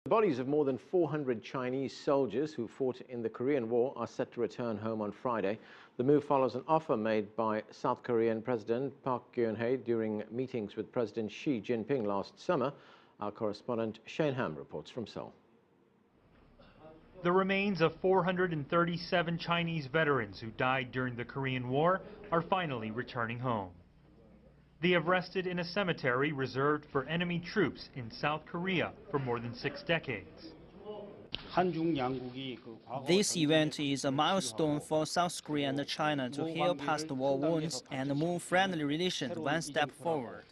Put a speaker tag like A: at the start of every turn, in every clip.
A: The bodies of more than 400 Chinese soldiers who fought in the Korean War are set to return home on Friday. The move follows an offer made by South Korean President Park Geun-hye during meetings with President Xi Jinping last summer. Our correspondent Hahm reports from Seoul.
B: The remains of 437 Chinese veterans who died during the Korean War are finally returning home. They have rested in a cemetery reserved for enemy troops in South Korea for more than 6 decades.
C: This event is a milestone for South Korea and China to heal past war wounds and move friendly relations one step forward.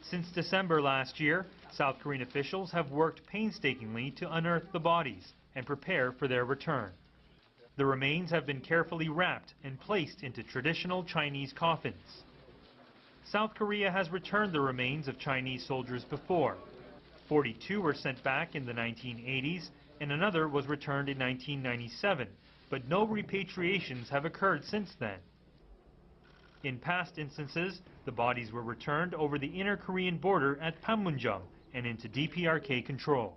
B: Since December last year, South Korean officials have worked painstakingly to unearth the bodies and prepare for their return. The remains have been carefully wrapped and placed into traditional Chinese coffins. South Korea has returned the remains of Chinese soldiers before. 42 were sent back in the 1980s, and another was returned in 1997, but no repatriations have occurred since then. In past instances, the bodies were returned over the inner Korean border at Panmunjom and into DPRK control.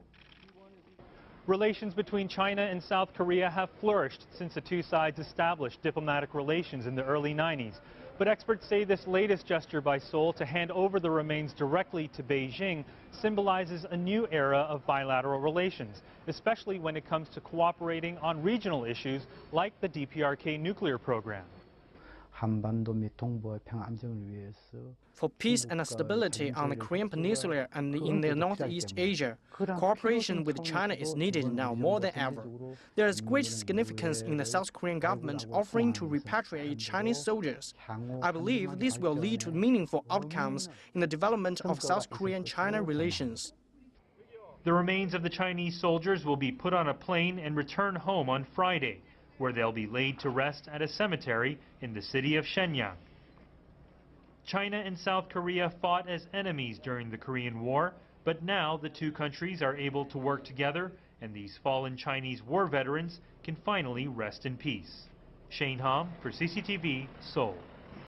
B: Relations between China and South Korea have flourished since the two sides established diplomatic relations in the early 90s. But experts say this latest gesture by Seoul to hand over the remains directly to Beijing symbolizes a new era of bilateral relations, especially when it comes to cooperating on regional issues like the DPRK nuclear program.
D: For peace and stability on the Korean Peninsula and in the Northeast Asia, cooperation with China is needed now more than ever. There is great significance in the South Korean government offering to repatriate Chinese soldiers. I believe this will lead to meaningful outcomes in the development of South Korean-China relations.
B: The remains of the Chinese soldiers will be put on a plane and return home on Friday, where they'll be laid to rest at a cemetery in the city of Shenyang. China and South Korea fought as enemies during the Korean War, but now the two countries are able to work together, and these fallen Chinese war veterans can finally rest in peace. Hahm for CCTV, Seoul.